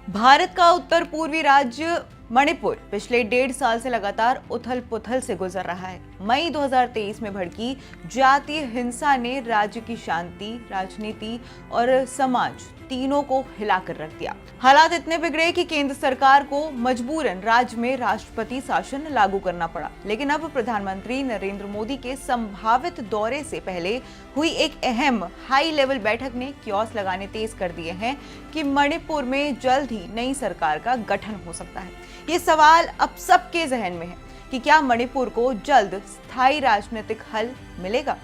भारत का उत्तर पूर्वी राज्य मणिपुर पिछले 1.5 साल से लगातार उथल पुथल से गुजर रहा है। मई 2023 में भड़की जातीय हिंसा ने राज्य की शांति, राजनीति और समाज तीनों को हिलाकर रख दिया। हालात इतने बिगड़े कि केंद्र सरकार को मजबूरन राज्य में राष्ट्रपति शासन लागू करना पड़ा। लेकिन अब प्रधानमंत्री नरेंद्र मोदी के संभावित दौरे से पहले हुई एक अहम हाई लेवल बैठक ने क्योस लगाने तेज कर दिए हैं कि मणिपुर में जल्द ही नई सरकार का गठन हो सकता है। ये सवाल अब सबके जहन में है कि क्या मणिपुर को जल्द स्थायी राजनीतिक हल मिलेगा।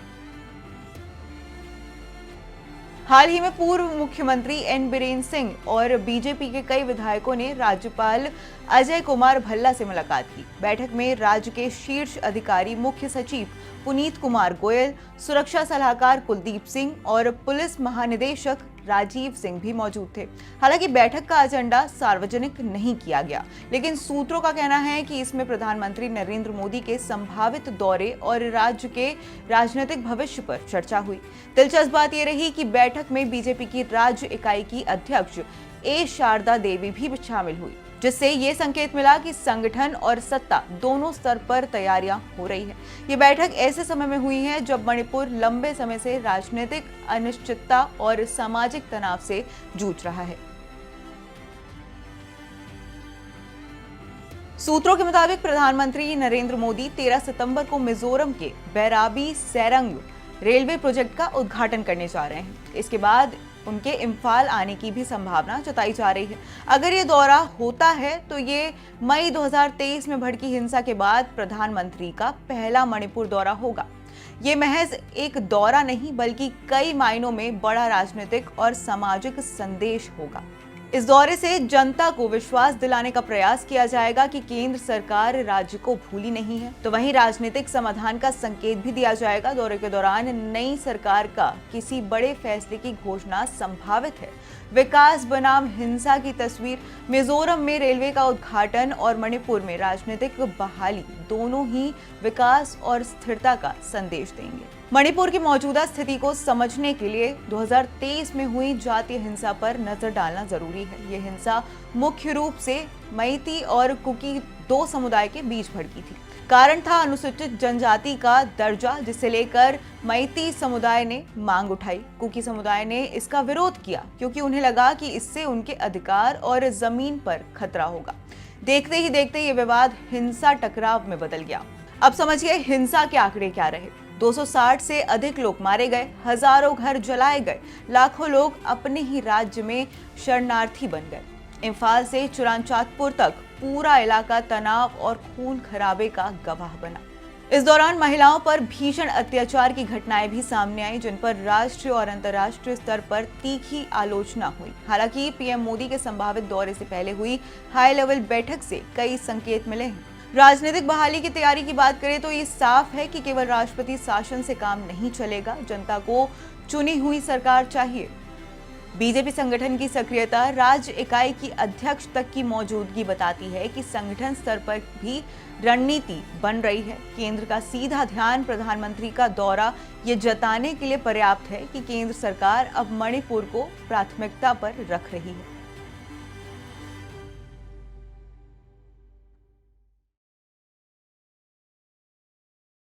हाल ही में पूर्व मुख्यमंत्री एन बीरेन सिंह और बीजेपी के कई विधायकों ने राज्यपाल अजय कुमार भल्ला से मुलाकात की। बैठक में राज्य के शीर्ष अधिकारी मुख्य सचिव पुनीत कुमार गोयल, सुरक्षा सलाहकार कुलदीप सिंह और पुलिस महानिदेशक राजीव सिंह भी मौजूद थे। हालांकि बैठक का एजेंडा सार्वजनिक नहीं किया गया, लेकिन सूत्रों का कहना है कि इसमें प्रधानमंत्री नरेंद्र मोदी के संभावित दौरे और राज्य के राजनीतिक भविष्य पर चर्चा हुई। दिलचस्प बात यह रही कि बैठक में बीजेपी की राज्य इकाई की अध्यक्ष ए शारदा देवी भी शामिल हुई, जिससे ये संकेत मिला कि संगठन और सत्ता दोनों स्तर पर तैयारियां हो रही है। ये बैठक ऐसे समय में हुई है जब मणिपुर लंबे समय से राजनीतिक अनिश्चितता और सामाजिक तनाव से जूझ रहा है। सूत्रों के मुताबिक प्रधानमंत्री नरेंद्र मोदी 13 सितंबर को मिजोरम के बैराबी सेरंग रेलवे प्रोजेक्ट का उद्घाटन करने जा रहे हैं। इसके बाद उनके इम्फाल आने की भी संभावना जताई जा रही है। अगर ये दौरा होता है तो ये मई 2023 में भड़की हिंसा के बाद प्रधानमंत्री का पहला मणिपुर दौरा होगा। ये महज एक दौरा नहीं बल्कि कई मायनों में बड़ा राजनीतिक और सामाजिक संदेश होगा। इस दौरे से जनता को विश्वास दिलाने का प्रयास किया जाएगा कि केंद्र सरकार राज्य को भूली नहीं है, तो वहीं राजनीतिक समाधान का संकेत भी दिया जाएगा। दौरे के दौरान नई सरकार का किसी बड़े फैसले की घोषणा संभावित है। विकास बनाम हिंसा की तस्वीर, मिजोरम में रेलवे का उद्घाटन और मणिपुर में राजनीतिक बहाली दोनों ही विकास और स्थिरता का संदेश देंगे। मणिपुर की मौजूदा स्थिति को समझने के लिए 2023 में हुई जातीय हिंसा पर नजर डालना जरूरी है। यह हिंसा मुख्य रूप से मैती और कुकी दो समुदाय के बीच भड़की थी। कारण था अनुसूचित जनजाति का दर्जा, जिसे लेकर मैती समुदाय ने मांग उठाई। कुकी समुदाय ने इसका विरोध किया क्योंकि उन्हें लगा कि इससे उनके अधिकार और जमीन पर खतरा होगा। देखते ही देखते ये विवाद हिंसा टकराव में बदल गया। अब समझिए हिंसा के आंकड़े क्या रहे। 260 से अधिक लोग मारे गए, हजारों घर जलाए गए, लाखों लोग अपने ही राज्य में शरणार्थी बन गए। इम्फाल से चुरांचातपुर तक पूरा इलाका तनाव और खून खराबे का गवाह बना। इस दौरान महिलाओं पर भीषण अत्याचार की घटनाएं भी सामने आई, जिन पर राष्ट्रीय और अंतर्राष्ट्रीय स्तर पर तीखी आलोचना हुई। हालांकि पीएम मोदी के संभावित दौरे से पहले हुई हाई लेवल बैठक से कई संकेत मिले हैं। राजनीतिक बहाली की तैयारी की बात करें तो ये साफ है कि केवल राष्ट्रपति शासन से काम नहीं चलेगा। जनता को चुनी हुई सरकार चाहिए। बीजेपी संगठन की सक्रियता, राज्य इकाई की अध्यक्ष तक की मौजूदगी बताती है कि संगठन स्तर पर भी रणनीति बन रही है। केंद्र का सीधा ध्यान प्रधानमंत्री का दौरा ये जताने के लिए पर्याप्त है कि केंद्र सरकार अब मणिपुर को प्राथमिकता पर रख रही है।